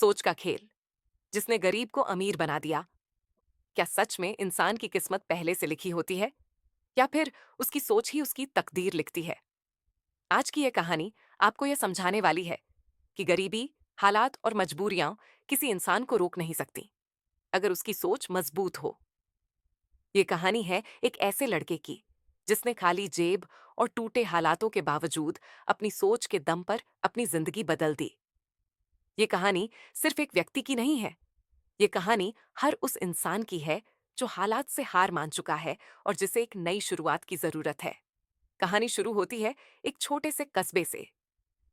सोच का खेल, जिसने गरीब को अमीर बना दिया। क्या सच में इंसान की किस्मत पहले से लिखी होती है, या फिर उसकी सोच ही उसकी तकदीर लिखती है? आज की यह कहानी आपको यह समझाने वाली है कि गरीबी, हालात और मजबूरियां किसी इंसान को रोक नहीं सकती, अगर उसकी सोच मजबूत हो। ये कहानी है एक ऐसे लड़के की जिसने खाली जेब और टूटे हालातों के बावजूद अपनी सोच के दम पर अपनी जिंदगी बदल दी। ये कहानी सिर्फ एक व्यक्ति की नहीं है, ये कहानी हर उस इंसान की है जो हालात से हार मान चुका है और जिसे एक नई शुरुआत की जरूरत है। कहानी शुरू होती है एक छोटे से कस्बे से,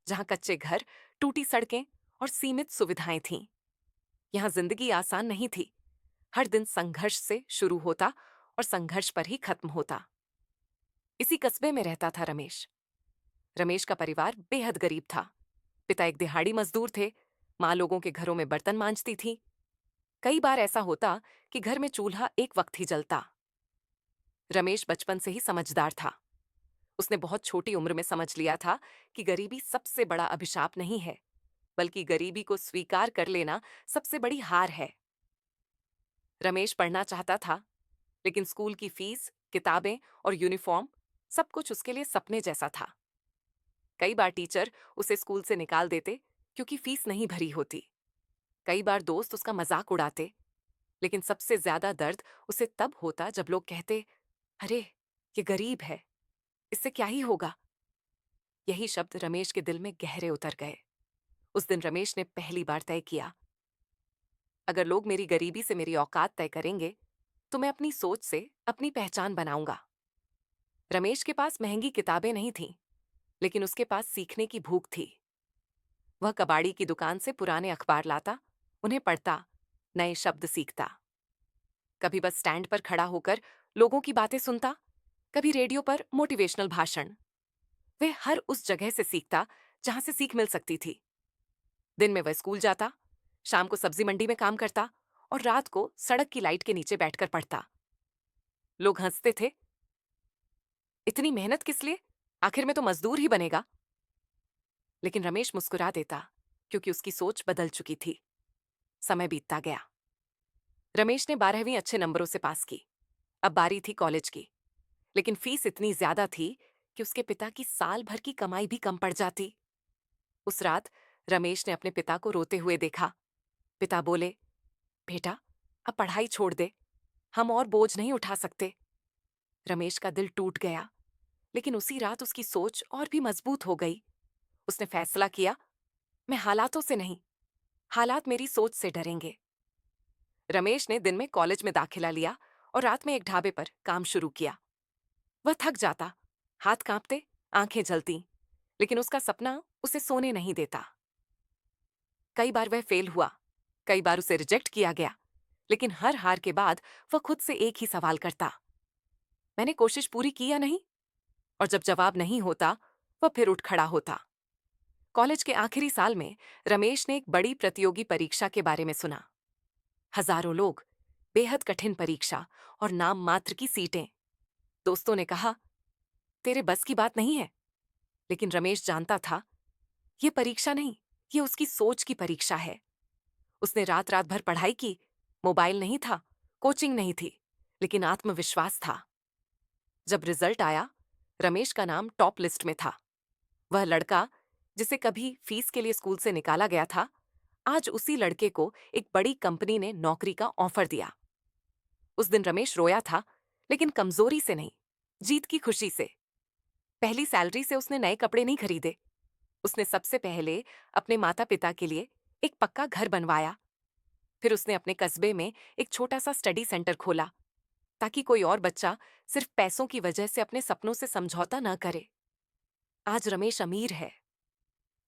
जहां कच्चे घर, टूटी सड़कें और सीमित सुविधाएं थीं। यहां जिंदगी आसान नहीं थी। हर दिन संघर्ष से शुरू होता और संघर्ष पर ही खत्म होता। इसी कस्बे में रहता था रमेश। रमेश का परिवार बेहद गरीब था। पिता एक दिहाड़ी मजदूर थे, माँ लोगों के घरों में बर्तन मांजती थी। कई बार ऐसा होता कि घर में चूल्हा एक वक्त ही जलता। रमेश बचपन से ही समझदार था। उसने बहुत छोटी उम्र में समझ लिया था कि गरीबी सबसे बड़ा अभिशाप नहीं है, बल्कि गरीबी को स्वीकार कर लेना सबसे बड़ी हार है। रमेश पढ़ना चाहता था, लेकिन स्कूल की फीस, किताबें और यूनिफॉर्म, सब कुछ उसके लिए सपने जैसा था। कई बार टीचर उसे स्कूल से निकाल देते क्योंकि फीस नहीं भरी होती। कई बार दोस्त उसका मजाक उड़ाते, लेकिन सबसे ज्यादा दर्द उसे तब होता जब लोग कहते, अरे, ये गरीब है, इससे क्या ही होगा। यही शब्द रमेश के दिल में गहरे उतर गए। उस दिन रमेश ने पहली बार तय किया, अगर लोग मेरी गरीबी से मेरी औकात तय करेंगे, तो मैं अपनी सोच से अपनी पहचान बनाऊंगा। रमेश के पास महंगी किताबें नहीं थीं, लेकिन उसके पास सीखने की भूख थी। वह कबाड़ी की दुकान से पुराने अखबार लाता, उन्हें पढ़ता, नए शब्द सीखता। कभी बस स्टैंड पर खड़ा होकर लोगों की बातें सुनता, कभी रेडियो पर मोटिवेशनल भाषण। वे हर उस जगह से सीखता जहां से सीख मिल सकती थी। दिन में वह स्कूल जाता, शाम को सब्जी मंडी में काम करता और रात को सड़क की लाइट के नीचे बैठकर पढ़ता। लोग हंसते थे, इतनी मेहनत किस लिए, आखिर में तो मजदूर ही बनेगा। लेकिन रमेश मुस्कुरा देता, क्योंकि उसकी सोच बदल चुकी थी। समय बीतता गया। रमेश ने 12वीं अच्छे नंबरों से पास की। अब बारी थी कॉलेज की, लेकिन फीस इतनी ज्यादा थी कि उसके पिता की साल भर की कमाई भी कम पड़ जाती। उस रात रमेश ने अपने पिता को रोते हुए देखा। पिता बोले, बेटा, अब पढ़ाई छोड़ दे, हम और बोझ नहीं उठा सकते। रमेश का दिल टूट गया, लेकिन उसी रात उसकी सोच और भी मजबूत हो गई। उसने फैसला किया, मैं हालातों से नहीं, हालात मेरी सोच से डरेंगे। रमेश ने दिन में कॉलेज में दाखिला लिया और रात में एक ढाबे पर काम शुरू किया। वह थक जाता, हाथ कांपते, आंखें जलती, लेकिन उसका सपना उसे सोने नहीं देता। कई बार वह फेल हुआ, कई बार उसे रिजेक्ट किया गया, लेकिन हर हार के बाद वह खुद से एक ही सवाल करता, मैंने कोशिश पूरी की या नहीं? और जब जवाब नहीं होता, वह फिर उठ खड़ा होता। कॉलेज के आखिरी साल में रमेश ने एक बड़ी प्रतियोगी परीक्षा के बारे में सुना। हजारों लोग, बेहद कठिन परीक्षा और नाम मात्र की सीटें। दोस्तों ने कहा, तेरे बस की बात नहीं है। लेकिन रमेश जानता था, यह परीक्षा नहीं, यह उसकी सोच की परीक्षा है। उसने रात रात भर पढ़ाई की। मोबाइल नहीं था, कोचिंग नहीं थी, लेकिन आत्मविश्वास था। जब रिजल्ट आया, रमेश का नाम टॉप लिस्ट में था। वह लड़का जिसे कभी फीस के लिए स्कूल से निकाला गया था, आज उसी लड़के को एक बड़ी कंपनी ने नौकरी का ऑफर दिया। उस दिन रमेश रोया था, लेकिन कमजोरी से नहीं, जीत की खुशी से। पहली सैलरी से उसने नए कपड़े नहीं खरीदे। उसने सबसे पहले अपने माता पिता के लिए एक पक्का घर बनवाया। फिर उसने अपने कस्बे में एक छोटा सा स्टडी सेंटर खोला, ताकि कोई और बच्चा सिर्फ पैसों की वजह से अपने सपनों से समझौता न करे। आज रमेश अमीर है,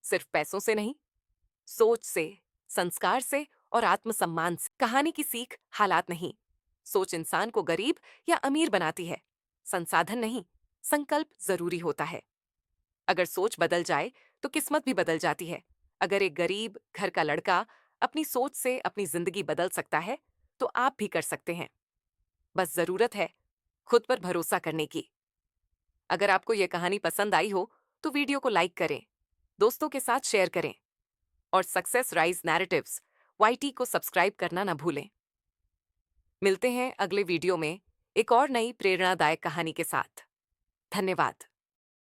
सिर्फ पैसों से नहीं, सोच से, संस्कार से और आत्मसम्मान से। कहानी की सीख हालात नहीं, सोच इंसान को गरीब या अमीर बनाती है। संसाधन नहीं, संकल्प जरूरी होता है। अगर सोच बदल जाए तो किस्मत भी बदल जाती है। अगर एक गरीब घर का लड़का अपनी सोच से अपनी जिंदगी बदल सकता है, तो आप भी कर सकते हैं। बस जरूरत है खुद पर भरोसा करने की। अगर आपको यह कहानी पसंद आई हो, तो वीडियो को लाइक करें, दोस्तों के साथ शेयर करें और सक्सेस राइज नैरेटिव्स वाईटी को सब्सक्राइब करना ना भूलें। मिलते हैं अगले वीडियो में एक और नई प्रेरणादायक कहानी के साथ। धन्यवाद।